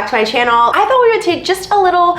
back to my channel. I thought we would take just a little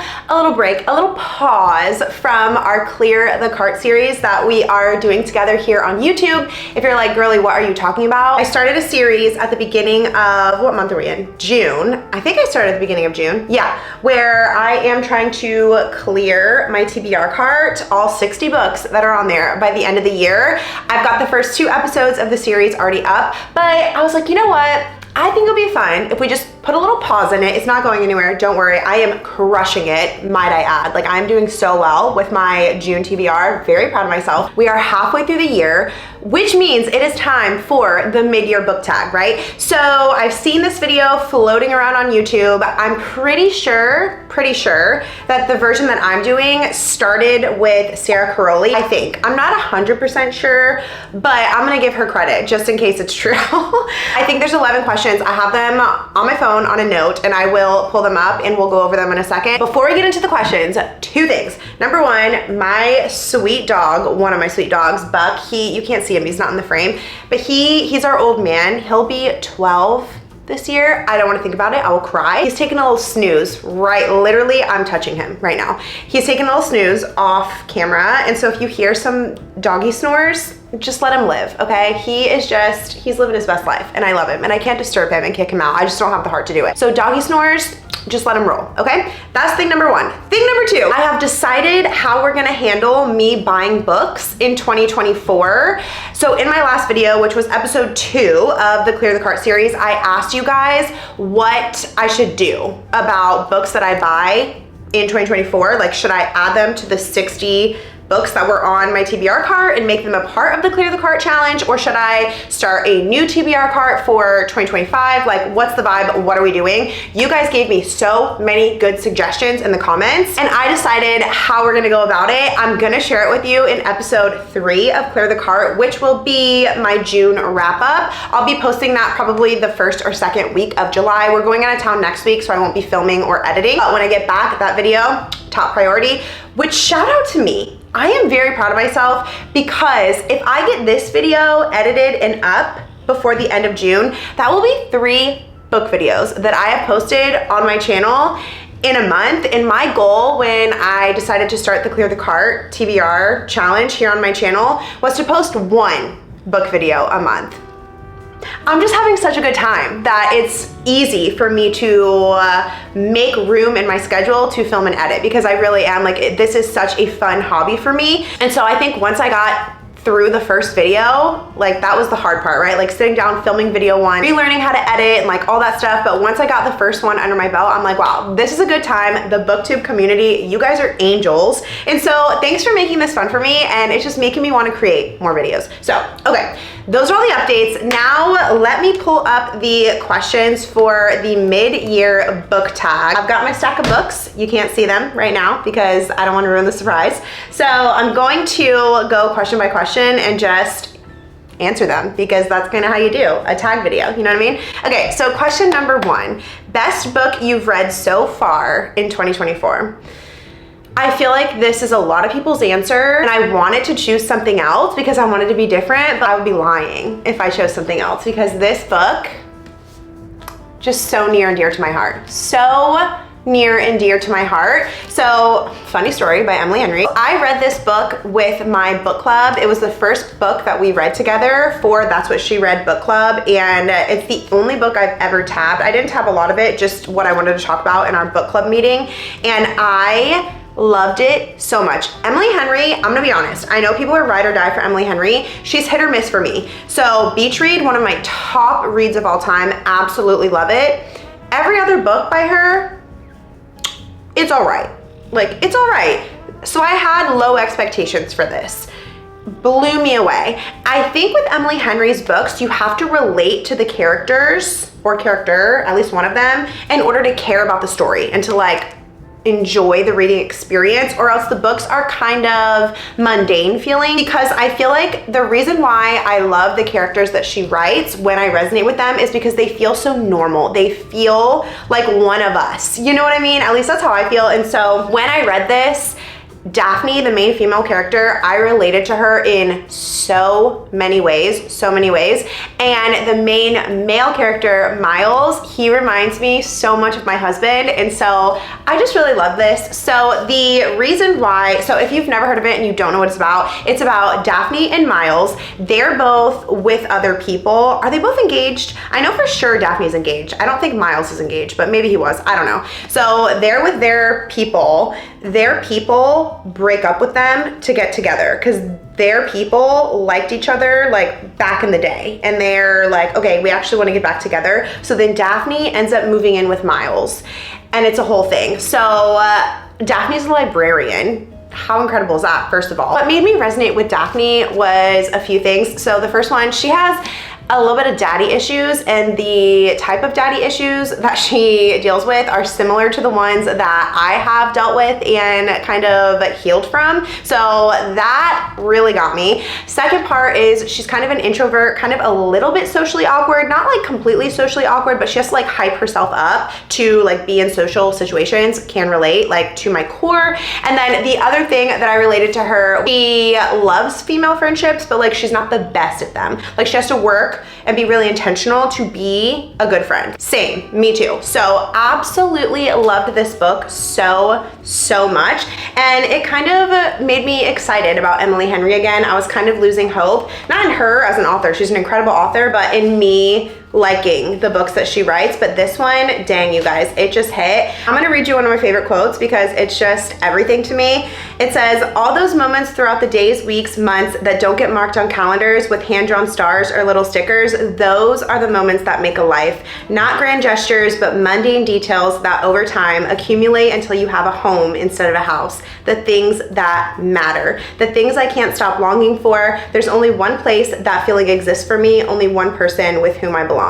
break, a little pause from our Clear the Cart series that we are doing together here on YouTube. If you're like, girly, what are you talking about? I started a series at the beginning of, what month are we in? June. I think I started at the beginning of June. Yeah, where I am trying to clear my TBR cart, all 60 books that are on there by the end of the year. I've got the first 2 episodes of the series already up, but I was like, you know what? I think it'll be fun if we just put a little pause in it. It's not going anywhere, don't worry. I am crushing it, might I add. Like, I'm doing so well with my June TBR, very proud of myself. We are halfway through the year, which means it is time for the mid-year book tag, right? So I've seen this video floating around on YouTube. I'm pretty sure that the version that I'm doing started with Sarah Caroli, I think. I'm not 100% sure, but I'm gonna give her credit just in case it's true. I think there's 11 questions. I have them on my phone on a note, and I will pull them up and we'll go over them in a second. Before we get into the questions, 2 things. Number 1, my sweet dog, one of my sweet dogs, Buck, you can't see him, he's not in the frame, but he's our old man. He'll be 12 this year. I don't want to think about it. I will cry. He's taking a little snooze, right? Literally, I'm touching him right now. He's taking a little snooze off camera. And so if you hear some doggy snores, just let him live, okay? He's living his best life and I love him and I can't disturb him and kick him out. I just don't have the heart to do it. So doggy snores, just let him roll, okay? That's thing number 1. Thing number 2, I have decided how we're gonna handle me buying books in 2024. So in my last video, which was episode 2 of the Clear the Cart series, I asked you guys what I should do about books that I buy in 2024. Like, should I add them to the 60 books that were on my TBR cart and make them a part of the Clear the Cart challenge, or should I start a new TBR cart for 2025? Like, what's the vibe? What are we doing? You guys gave me so many good suggestions in the comments, and I decided how we're gonna go about it. I'm gonna share it with you in episode 3 of Clear the Cart, which will be my June wrap up. I'll be posting that probably the 1st or 2nd week of July. We're going out of town next week, so I won't be filming or editing. But when I get back, that video, top priority, which shout out to me. I am very proud of myself because if I get this video edited and up before the end of June, that will be 3 book videos that I have posted on my channel in a month. And my goal when I decided to start the Clear the Cart TBR challenge here on my channel was to post 1 book video a month. I'm just having such a good time that it's easy for me to make room in my schedule to film and edit, because I really am like, this is such a fun hobby for me. And so I think once I got through the first video, like that was the hard part, right? Like sitting down, filming video 1, relearning how to edit and like all that stuff. But once I got the first one under my belt, I'm like, wow, this is a good time. The BookTube community, you guys are angels. And so thanks for making this fun for me. And it's just making me want to create more videos. So, okay, those are all the updates. Now let me pull up the questions for the mid-year book tag. I've got my stack of books. You can't see them right now because I don't want to ruin the surprise. So I'm going to go question by question and just answer them, because that's kind of how you do a tag video, you know what I mean? Okay, so question number 1, best book you've read so far in 2024. I feel like this is a lot of people's answer, and I wanted to choose something else because I wanted to be different, but I would be lying if I chose something else, because this book, just so near and dear to my heart. So near and dear to my heart. So, funny story by Emily Henry. I read this book with my book club. It was the first book that we read together for That's What She Read book club, and it's the only book I've ever tabbed. I didn't tab a lot of it, just what I wanted to talk about in our book club meeting, and I loved it so much. Emily Henry, I'm gonna be honest, I know people are ride or die for Emily Henry. She's hit or miss for me. So Beach Read, one of my top reads of all time, absolutely love it. Every other book by her, it's all right. Like, it's all right. So I had low expectations for this. Blew me away. I think with Emily Henry's books, you have to relate to the characters or character, at least one of them, in order to care about the story and to like enjoy the reading experience, or else the books are kind of mundane feeling. Because I feel like the reason why I love the characters that she writes when I resonate with them is because they feel so normal. They feel like one of us, you know what I mean? At least that's how I feel. And so when I read this, Daphne, the main female character, I related to her in so many ways. And the main male character, Miles, he reminds me so much of my husband. And so I just really love this. So the reason why, so if you've never heard of it and you don't know what it's about Daphne and Miles. They're both with other people. Are they both engaged? I know for sure Daphne's engaged. I don't think Miles is engaged, but maybe he was. I don't know. So they're with their people. Their people break up with them to get together because their people liked each other like back in the day, and they're like, okay, we actually want to get back together. So then Daphne ends up moving in with Miles, and it's a whole thing. So Daphne's a librarian. How incredible is that, first of all? What made me resonate with Daphne was a few things. So the first one, she has a little bit of daddy issues, and the type of daddy issues that she deals with are similar to the ones that I have dealt with and kind of healed from. So that really got me. Second part is she's kind of an introvert, kind of a little bit socially awkward, not like completely socially awkward, but she has to like hype herself up to like be in social situations. Can relate like to my core. And then the other thing that I related to her, she loves female friendships, but like she's not the best at them. Like she has to work and be really intentional to be a good friend. Same, me too. So absolutely loved this book so much. And it kind of made me excited about Emily Henry again. I was kind of losing hope, not in her as an author, she's an incredible author, but in me liking the books that she writes. But this one, dang you guys, it just hit. I'm gonna read you one of my favorite quotes because it's just everything to me. It says, all those moments throughout the days, weeks, months that don't get marked on calendars with hand-drawn stars or little stickers, those are the moments that make a life. Not grand gestures, but mundane details that over time accumulate until you have a home instead of a house. The things that matter. The things I can't stop longing for. There's only one place that feeling exists for me, only one person with whom I belong.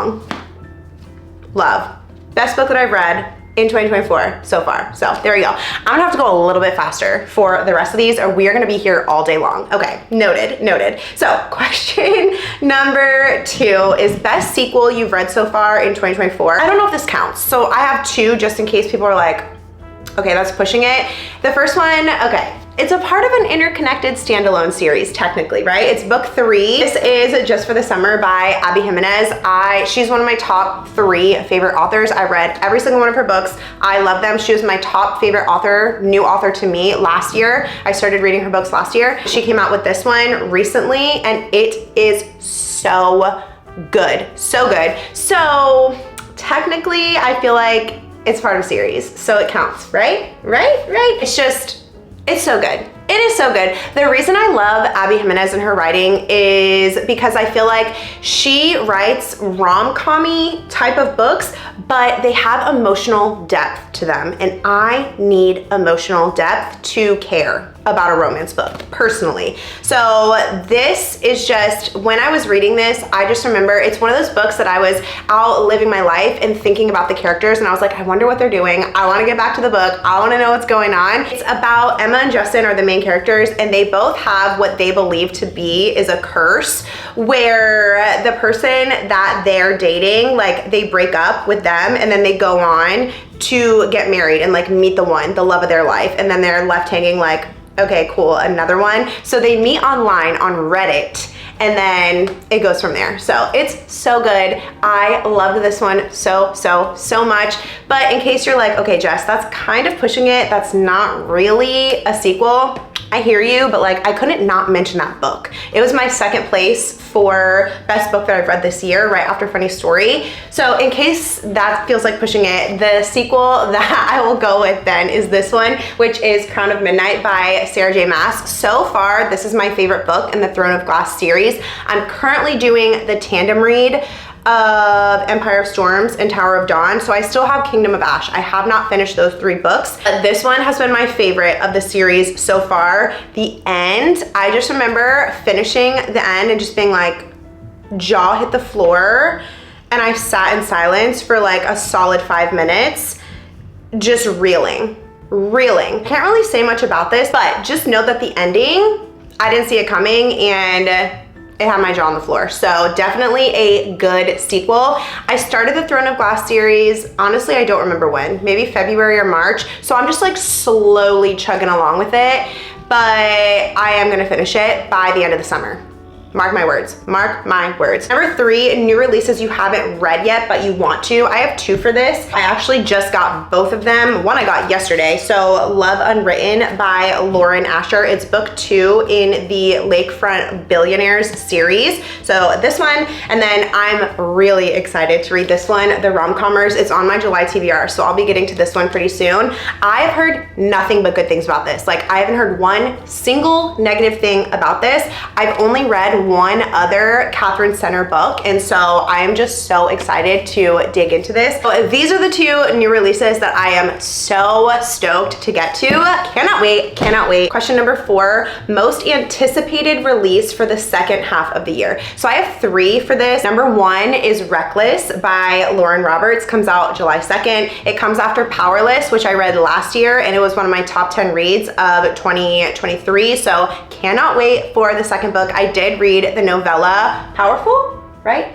Love. Best book that I've read in 2024 so far. So there we go. I'm gonna have to go a little bit faster for the rest of these or we are gonna be here all day long. Okay, noted. So question number 2 is best sequel you've read so far in 2024. I don't know if this counts. So I have 2 just in case people are like, okay, that's pushing it. The first one, okay. It's a part of an interconnected standalone series, technically, right? It's book 3. This is Just for the Summer by Abby Jimenez. She's one of my top 3 favorite authors. I read every single one of her books. I love them. She was my top favorite author, new author to me last year. I started reading her books last year. She came out with this one recently and it is so good, so good. So technically, I feel like it's part of a series, so it counts, right? It's so good. It is so good. The reason I love Abby Jimenez and her writing is because I feel like she writes rom-com-y type of books, but they have emotional depth to them. And I need emotional depth to care about a romance book, personally. So this is just, when I was reading this, I just remember it's one of those books that I was out living my life and thinking about the characters and I was like, I wonder what they're doing. I wanna get back to the book. I wanna know what's going on. It's about Emma and Justin are the main characters and they both have what they believe to be is a curse where the person that they're dating, like they break up with them and then they go on to get married and like meet the one, the love of their life. And then they're left hanging like, okay, cool, another one. So they meet online on Reddit and then it goes from there. So it's so good. I loved this one so much. But in case you're like, okay, Jess, that's kind of pushing it. That's not really a sequel. I hear you, but like I couldn't not mention that book. It was my second place for best book that I've read this year, right after Funny Story. So in case that feels like pushing it, the sequel that I will go with then is this one, which is Crown of Midnight by Sarah J. Maas. So far, this is my favorite book in the Throne of Glass series. I'm currently doing the tandem read of Empire of Storms and Tower of Dawn. So I still have Kingdom of Ash. I have not finished those 3 books. But this one has been my favorite of the series so far. The end, I just remember finishing the end and just being like, jaw hit the floor. And I sat in silence for like a solid 5 minutes, just reeling. Can't really say much about this, but just know that the ending, I didn't see it coming and it had my jaw on the floor. So definitely a good sequel. I started the Throne of Glass series, honestly, I don't remember when, maybe February or March. So I'm just like slowly chugging along with it, but I am gonna finish it by the end of the summer. Mark my words, mark my words. Number 3, new releases you haven't read yet, but you want to. I have 2 for this. I actually just got both of them. One I got yesterday. So Love Unwritten by Lauren Asher. It's book 2 in the Lakefront Billionaires series. So this one, and then I'm really excited to read this one, The Rom-Commers. It's on my July TBR, so I'll be getting to this one pretty soon. I've heard nothing but good things about this. Like, I haven't heard one single negative thing about this. I've only read one other Catherine Center book, and so I am just so excited to dig into this. So these are the 2 new releases that I am so stoked to get to. Cannot wait, cannot wait. Question number 4, most anticipated release for the second half of the year. So I have 3 for this. Number 1 is Reckless by Lauren Roberts, comes out July 2nd. It comes after Powerless, which I read last year, and it was one of my top 10 reads of 2023. So cannot wait for the second book. I did read the novella Powerful, right?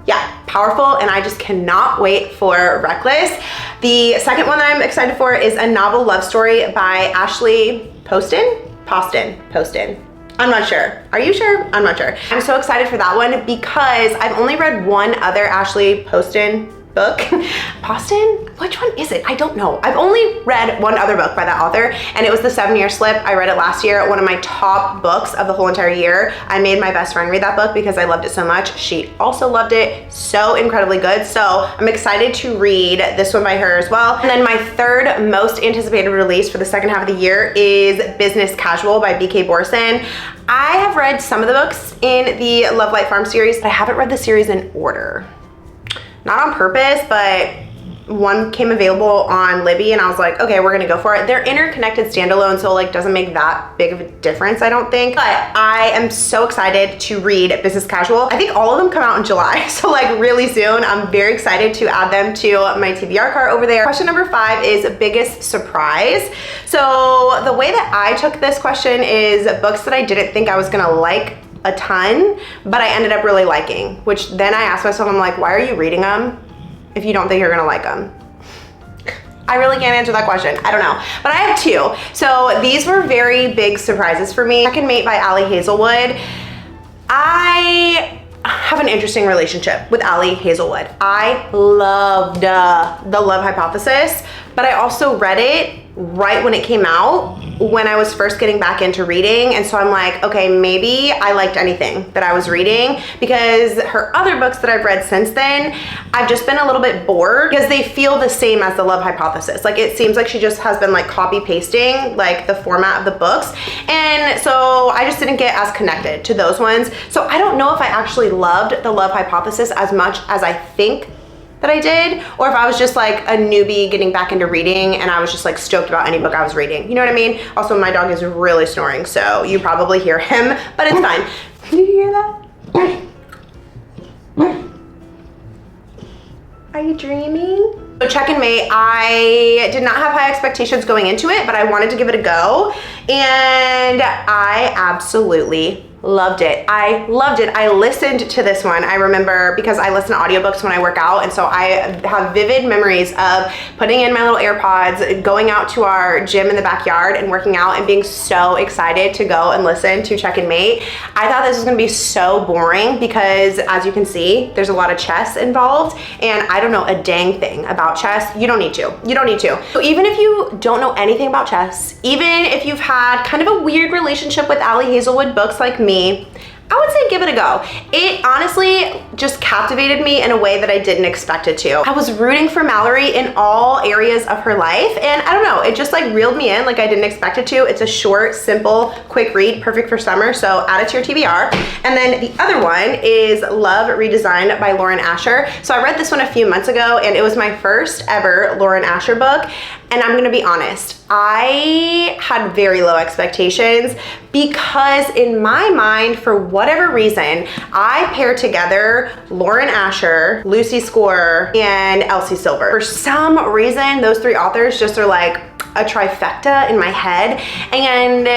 Yeah, Powerful, and I just cannot wait for Reckless. The second one that I'm excited for is a novel love story by Ashley Poston. I'm not sure. Are you sure? I'm not sure. I'm so excited for that one because I've only read one other Ashley Poston book. Poston? Which one is it? I don't know. I've only read one other book by that author, and it was The 7-Year Slip. I read it last year, one of my top books of the whole entire year. I made my best friend read that book because I loved it so much. She also loved it. So incredibly good. So I'm excited to read this one by her as well. And then my third most anticipated release for the second half of the year is Business Casual by BK Borson. I have read some of the books in the Love Light Farm series, but I haven't read the series in order. Not on purpose, but one came available on Libby and I was like, okay, we're gonna go for it. They're interconnected standalone, so like doesn't make that big of a difference, I don't think. But I am so excited to read Business Casual. I think all of them come out in July, so like really soon. I'm very excited to add them to my TBR cart over there. Question number 5 is biggest surprise. So the way that I took this question is books that I didn't think I was gonna like a ton, but I ended up really liking, which then I asked myself, I'm like, why are you reading them if you don't think you're gonna like them? I really can't answer that question. I don't know, but I have 2. So these were very big surprises for me. Second Mate by Ali Hazelwood. I have an interesting relationship with Ali Hazelwood. I loved The Love Hypothesis, but I also read it right when it came out, when I was first getting back into reading. And so I'm like, okay, maybe I liked anything that I was reading, because her other books that I've read since then, I've just been a little bit bored because they feel the same as The Love Hypothesis. Like, it seems like she just has been like copy pasting like the format of the books. And so I just didn't get as connected to those ones. So I don't know if I actually loved The Love Hypothesis as much as I think that I did, or if I was just like a newbie getting back into reading and I was just like stoked about any book I was reading. You know what I mean? Also, my dog is really snoring, so you probably hear him, but it's fine. Did you hear that? Are you dreaming? So Check and Mate, I did not have high expectations going into it, but I wanted to give it a go, and I absolutely loved it. I loved it. I listened to this one, I remember, because I listen to audiobooks when I work out, and so I have vivid memories of putting in my little AirPods, going out to our gym in the backyard and working out and being so excited to go and listen to Check and Mate. I thought this was gonna be so boring because, as you can see, there's a lot of chess involved, and I don't know a dang thing about chess. You don't need to. You don't need to. So even if you don't know anything about chess, even if you've had kind of a weird relationship with Ali Hazelwood books like me, I would say give it a go. It honestly just captivated me in a way that I didn't expect it to. I was rooting for Mallory in all areas of her life, and I don't know, it just like reeled me in like I didn't expect it to. It's a short, simple, quick read, perfect for summer, so add it to your TBR. And then the other one is Love Redesigned by Lauren Asher. So I read this one a few months ago, and it was my first ever Lauren Asher book. And I'm gonna be honest, I had very low expectations because in my mind, for whatever reason, I pair together Lauren Asher, Lucy Score, and Elsie Silver. For some reason, those 3 authors just are like, a trifecta in my head. And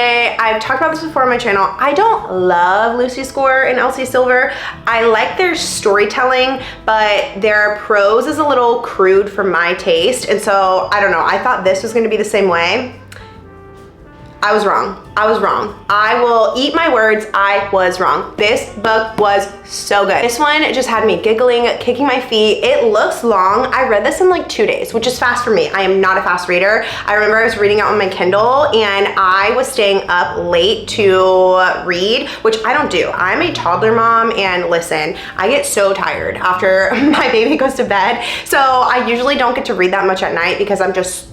I've talked about this before on my channel. I don't love Lucy Score and Elsie Silver. I like their storytelling, but their prose is a little crude for my taste. And so, I don't know, I thought this was gonna be the same way. I was wrong. I was wrong. I will eat my words. I was wrong. This book was so good. This one just had me giggling, kicking my feet. It looks long. I read this in like 2 days, which is fast for me. I am not a fast reader. I remember I was reading it on my Kindle and I was staying up late to read, which I don't do. I'm a toddler mom, and listen, I get so tired after my baby goes to bed. So I usually don't get to read that much at night because I'm just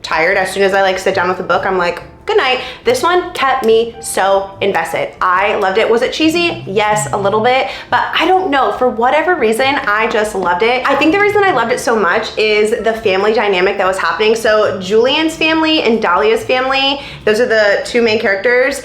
tired. As soon as I like sit down with a book, I'm like, good night. This one kept me so invested. I loved it. Was it cheesy? Yes, a little bit, but I don't know. For whatever reason, I just loved it. I think the reason I loved it so much is the family dynamic that was happening. So Julian's family and Dahlia's family, those are the two main characters.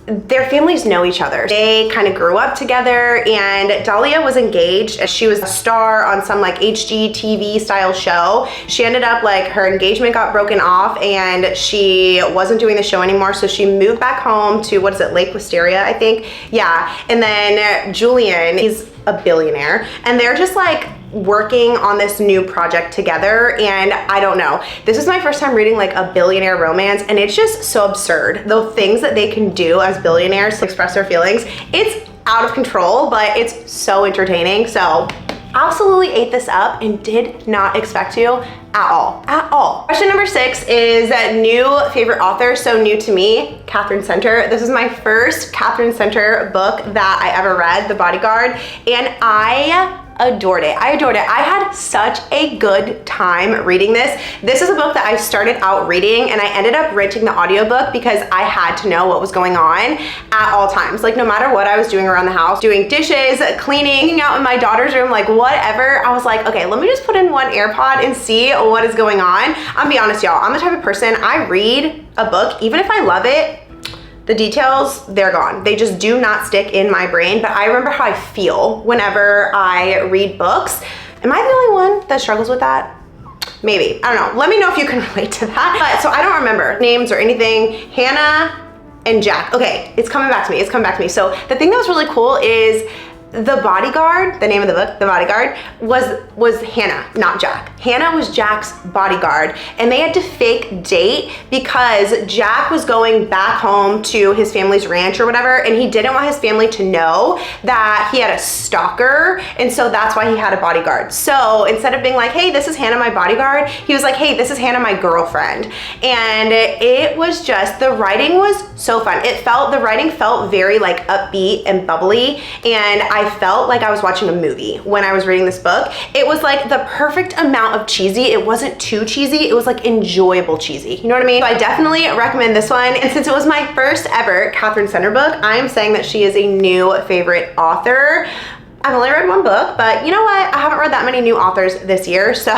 Their families know each other. They kind of grew up together, and Dahlia was engaged. She was a star on some like HGTV style show. She ended up like her engagement got broken off and she wasn't doing the show anymore. So she moved back home to, what is it, Lake Wisteria, I think. Yeah. And then Julian, he's a billionaire, and they're just like working on this new project together. And I don't know, this is my first time reading like a billionaire romance, and it's just so absurd. The things that they can do as billionaires to express their feelings, it's out of control, but it's so entertaining. So absolutely ate this up and did not expect to at all. Question number 6 is new favorite author. So new to me, Catherine Center. This is my first Catherine Center book that I ever read, The Bodyguard, and I adored it. I adored it. I had such a good time reading this. This is a book that I started out reading and I ended up renting the audiobook because I had to know what was going on at all times. Like no matter what I was doing around the house, doing dishes, cleaning, hanging out in my daughter's room, like whatever, I was like, okay, let me just put in one AirPod and see what is going on. I'll be honest, y'all, I'm the type of person, I read a book, even if I love it, the details, they're gone. They just do not stick in my brain, but I remember how I feel whenever I read books. Am I the only one that struggles with that? Maybe, I don't know. Let me know if you can relate to that. But so I don't remember names or anything. Hannah and Jack. Okay, it's coming back to me, it's coming back to me. So the thing that was really cool is The Bodyguard, the name of the book, The Bodyguard, was Hannah, not Jack. Hannah was Jack's bodyguard, and they had to fake date because Jack was going back home to his family's ranch or whatever, and he didn't want his family to know that he had a stalker, and so that's why he had a bodyguard. So instead of being like, hey, this is Hannah, my bodyguard, he was like, hey, this is Hannah, my girlfriend. And it was just, the writing was so fun. The writing felt very like upbeat and bubbly, and I felt like I was watching a movie when I was reading this book. It was like the perfect amount of cheesy. It wasn't too cheesy. It was like enjoyable cheesy. You know what I mean? So I definitely recommend this one. And since it was my first ever Catherine Center book, I am saying that she is a new favorite author. I've only read one book, but you know what? I haven't read that many new authors this year, so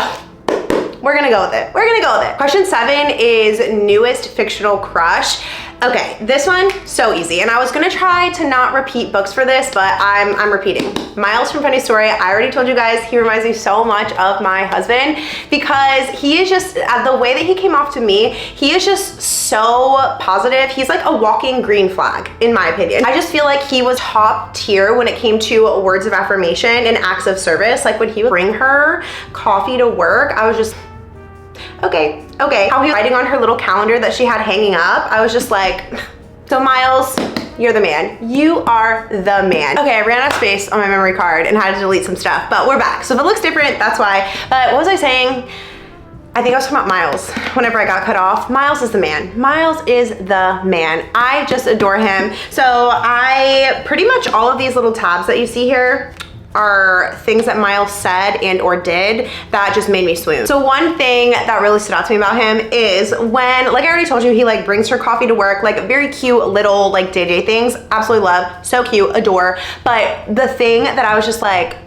we're gonna go with it. We're gonna go with it. Question 7 is newest fictional crush. Okay, this one, so easy. And I was gonna try to not repeat books for this, but I'm repeating. Miles from Funny Story, I already told you guys, he reminds me so much of my husband because he is just, the way that he came off to me, he is just so positive. He's like a walking green flag, in my opinion. I just feel like he was top tier when it came to words of affirmation and acts of service. Like when he would bring her coffee to work, I was just, okay. How he was writing on her little calendar that she had hanging up, I was just like, so Miles, you're the man. You are the man. Okay, I ran out of space on my memory card and had to delete some stuff, but we're back. So if it looks different, that's why. But what was I saying? I think I was talking about Miles whenever I got cut off. Miles is the man. Miles is the man. I just adore him. So I pretty much all of these little tabs that you see here are things that Miles said and or did that just made me swoon. So one thing that really stood out to me about him is when, like I already told you, he like brings her coffee to work, like very cute little like day things. Absolutely love, so cute, adore. But the thing that I was just like,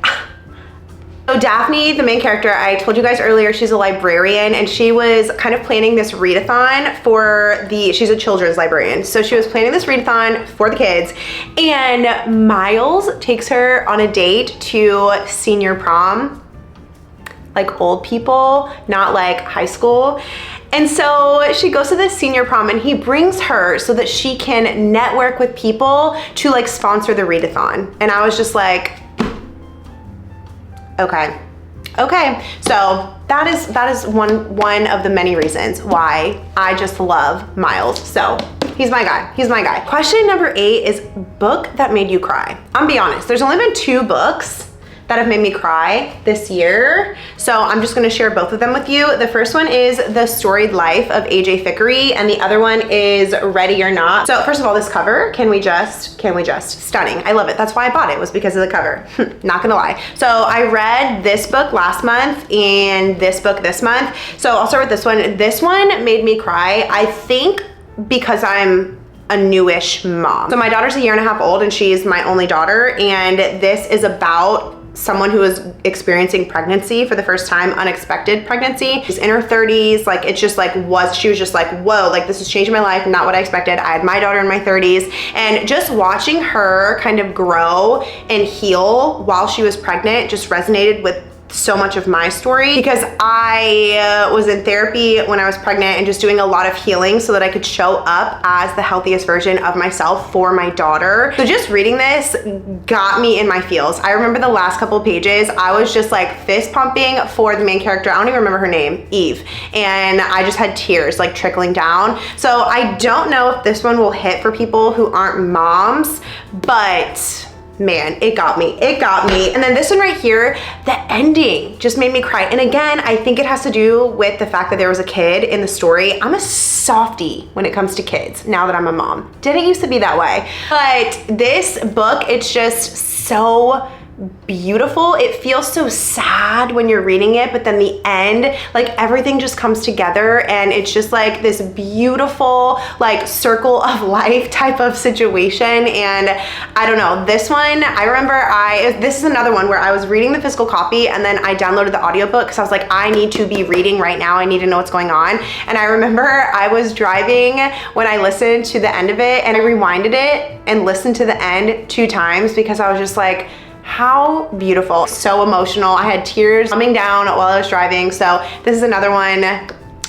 so Daphne, the main character, I told you guys earlier, she's a librarian and she was kind of planning this readathon for she's a children's librarian. So she was planning this readathon for the kids and Miles takes her on a date to senior prom. like old people, not like high school. And so she goes to this senior prom and he brings her so that she can network with people to like sponsor the readathon. And I was just like, okay. So that is one of the many reasons why I just love Miles. So he's my guy. Question number 8 is book that made you cry. I'm be honest, there's only been 2 books that have made me cry this year. So I'm just gonna share both of them with you. The first one is The Storied Life of A.J. Fickery, and the other one is Ready or Not. So first of all, this cover, can we just, stunning. I love it. That's why I bought it, was because of the cover. Not gonna lie. So I read this book last month and this book this month. So I'll start with this one. This one made me cry, I think because I'm a newish mom. So my daughter's a year and a half old and she's my only daughter, and this is about someone who is experiencing pregnancy for the first time, unexpected pregnancy. She's in her 30s, like it's just like she was just like, whoa, like this is changing my life, not what I expected. I had my daughter in my 30s, and just watching her kind of grow and heal while she was pregnant just resonated with so much of my story, because I was in therapy when I was pregnant and just doing a lot of healing so that I could show up as the healthiest version of myself for my daughter. So just reading this got me in my feels. I remember the last couple of pages, I was just like fist pumping for the main character. I don't even remember her name, Eve. And I just had tears like trickling down. So I don't know if this one will hit for people who aren't moms, but man, it got me. And then this one right here, the ending just made me cry. And again, I think it has to do with the fact that there was a kid in the story. I'm a softie when it comes to kids now that I'm a mom. Didn't used to be that way. But this book, it's just so beautiful. It feels so sad when you're reading it, but then the end, like everything just comes together and it's just like this beautiful like circle of life type of situation. And I don't know, this one, I remember this is another one where I was reading the physical copy and then I downloaded the audiobook because I was like, I need to be reading right now. I need to know what's going on. And I remember I was driving when I listened to the end of it and I rewinded it and listened to the end 2 times because I was just like, how beautiful, so emotional. I had tears coming down while I was driving. So this is another one,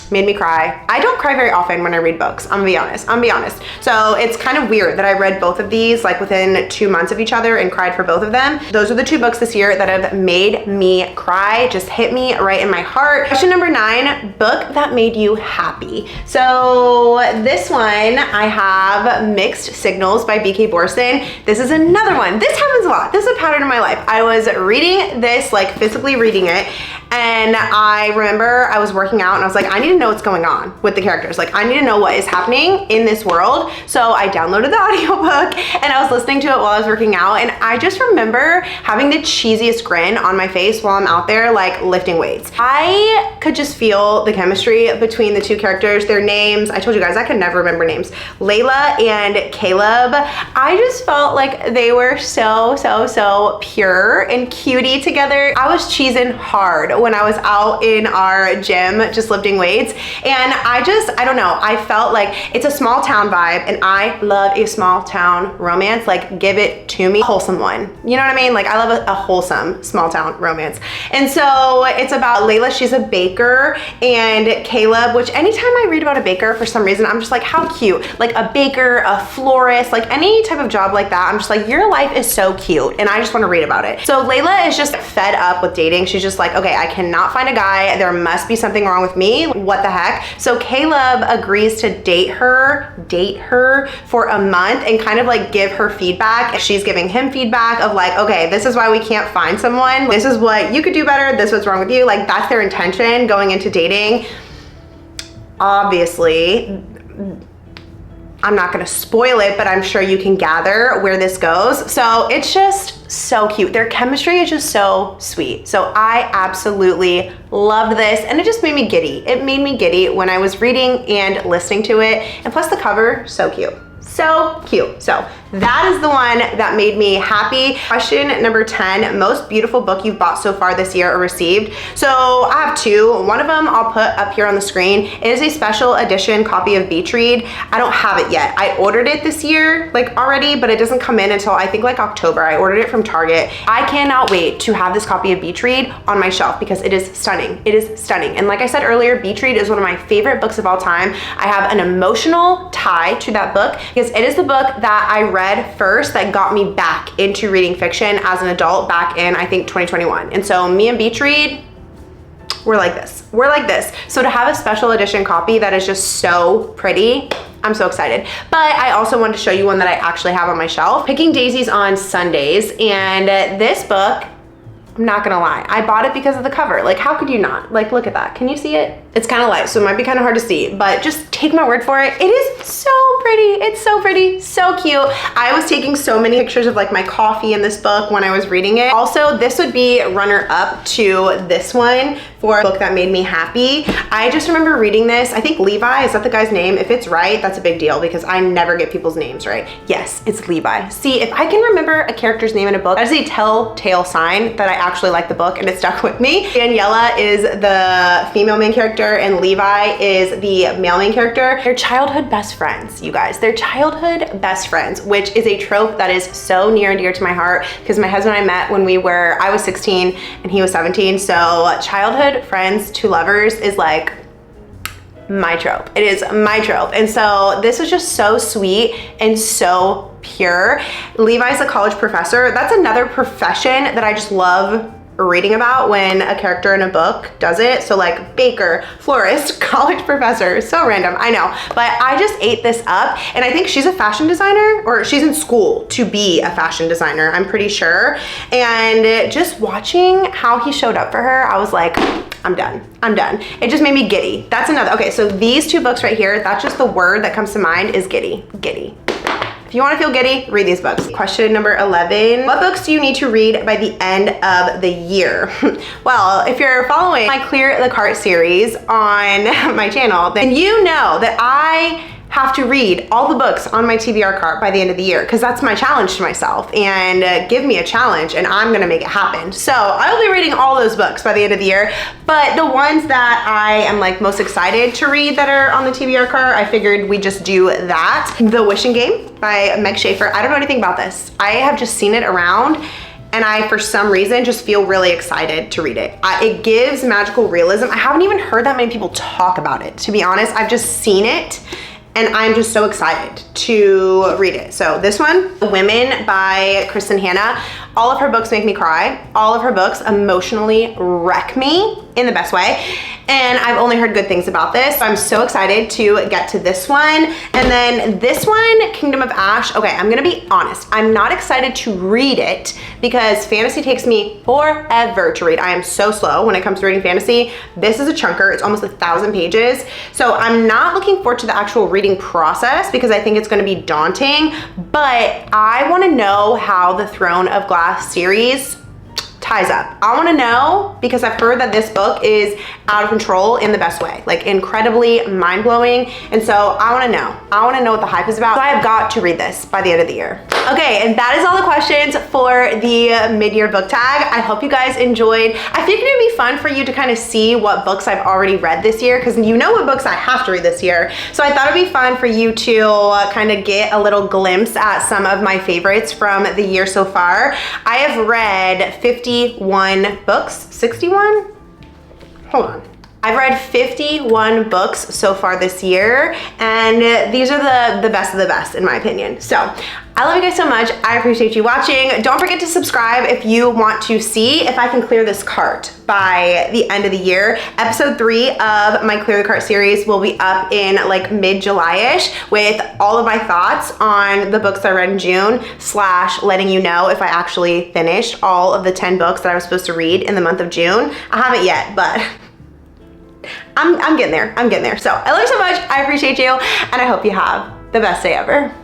made me cry. I don't cry very often when I read books, I'm gonna be honest. So it's kind of weird that I read both of these like within 2 months of each other and cried for both of them. Those are the 2 books this year that have made me cry, just hit me right in my heart. Question number 9, book that made you happy. So this one, I have Mixed Signals by B.K. Borson. This is another one. This happens a lot. This is a pattern in my life. I was reading this, like physically reading it, and I remember I was working out and I was like, I need to know what's going on with the characters. Like I need to know what is happening in this world. So I downloaded the audiobook and I was listening to it while I was working out. And I just remember having the cheesiest grin on my face while I'm out there like lifting weights. I could just feel the chemistry between the 2 characters, their names. I told you guys I could never remember names. Layla and Caleb. I just felt like they were so pure and cutie together. I was cheesing hard when I was out in our gym just lifting weights, and I don't know, I felt like it's a small town vibe and I love a small town romance. Like give it to me, wholesome one, you know what I mean? Like I love a wholesome small town romance. And so it's about Layla, she's a baker, and Caleb, which anytime I read about a baker for some reason I'm just like, how cute. Like a baker, a florist, like any type of job like that, I'm just like, your life is so cute and I just want to read about it. So Layla is just fed up with dating. She's just like, okay, I cannot find a guy. There must be something wrong with me. What the heck? So Caleb agrees to date her for a month and kind of like give her feedback. She's giving him feedback of like, okay, this is why we can't find someone. This is what you could do better. This is what's wrong with you. Like that's their intention going into dating. Obviously, I'm not gonna spoil it, but I'm sure you can gather where this goes. So it's just so cute. Their chemistry is just so sweet. So I absolutely loved this and it just made me giddy. It made me giddy when I was reading and listening to it. And plus the cover, so cute. So cute. So that is the one that made me happy. Question number 10, most beautiful book you've bought so far this year or received. So I have two. One of them I'll put up here on the screen. It is a special edition copy of Beach Read. I don't have it yet. I ordered it this year, like already, but it doesn't come in until I think like October. I ordered it from Target. I cannot wait to have this copy of Beach Read on my shelf because it is stunning. It is stunning. And like I said earlier, Beach Read is one of my favorite books of all time. I have an emotional tie to that book because it is the book that I read first that got me back into reading fiction as an adult back in, I think, 2021. And so me and Beach Read, we're like this. We're like this. So to have a special edition copy that is just so pretty, I'm so excited. But I also wanted to show you one that I actually have on my shelf. Picking Daisies on Sundays. And this book, I'm not gonna lie, I bought it because of the cover. Like, how could you not? Like, look at that. Can you see it? It's kind of light, so it might be kind of hard to see, but just take my word for it. It is so pretty. It's so pretty, so cute. I was taking so many pictures of like my coffee in this book when I was reading it. Also, this would be runner up to this one for a book that made me happy. I just remember reading this. I think Levi, is that the guy's name? If it's right, that's a big deal because I never get people's names right. Yes, it's Levi. See, if I can remember a character's name in a book, that is a telltale sign that I actually like the book and it stuck with me. Daniela is the female main character and Levi is the male main character. They're childhood best friends, you guys. They're childhood best friends, which is a trope that is so near and dear to my heart because my husband and I met when I was 16 and he was 17. So childhood friends to lovers is like my trope. It is my trope. And so this is just so sweet and so pure. Levi's a college professor. That's another profession that I just love reading about when a character in a book does it. So like baker, florist, college professor, so random, I know. But I just ate this up and I think she's a fashion designer or she's in school to be a fashion designer, I'm pretty sure. And just watching how he showed up for her, I was like, I'm done. I'm done. It just made me giddy. That's another, okay, so these two books right here, that's just the word that comes to mind is giddy, giddy. If you want to feel giddy, read these books. Question number 11. What books do you need to read by the end of the year? Well, if you're following my Clear the Cart series on my channel, then you know that I have to read all the books on my TBR cart by the end of the year because that's my challenge to myself, and give me a challenge and I'm gonna make it happen. So I'll be reading all those books by the end of the year, but the ones that I am like most excited to read that are on the TBR cart, I figured we just do that. The Wishing Game by Meg Schaefer. I don't know anything about this. I have just seen it around and I, for some reason, just feel really excited to read it. It gives magical realism. I haven't even heard that many people talk about it, to be honest. I've just seen it and I'm just so excited to read it. So this one, Women by Kristen Hanna. All of her books make me cry. All of her books emotionally wreck me in the best way. And I've only heard good things about this. So I'm so excited to get to this one. And then this one, Kingdom of Ash. Okay, I'm gonna be honest. I'm not excited to read it because fantasy takes me forever to read. I am so slow when it comes to reading fantasy. This is a chunker. It's almost 1,000 pages. So I'm not looking forward to the actual reading process because I think it's gonna be daunting, but I wanna know how the Throne of Glass series ties up. I want to know because I've heard that this book is out of control in the best way, like incredibly mind-blowing. And so I want to know. I want to know what the hype is about. So I have got to read this by the end of the year. Okay, and that is all the questions for the mid-year book tag. I hope you guys enjoyed. I figured it'd be fun for you to kind of see what books I've already read this year because you know what books I have to read this year. So I thought it'd be fun for you to kind of get a little glimpse at some of my favorites from the year so far. I have read 51 books, 61? Hold on. I've read 51 books so far this year, and these are the best of the best in my opinion. So I love you guys so much. I appreciate you watching. Don't forget to subscribe if you want to see if I can clear this cart by the end of the year. Episode 3 of my Clear the Cart series will be up in like mid-July-ish with all of my thoughts on the books I read in June / letting you know if I actually finished all of the 10 books that I was supposed to read in the month of June. I haven't yet, but I'm getting there. I'm getting there. So I love you so much. I appreciate you, and I hope you have the best day ever.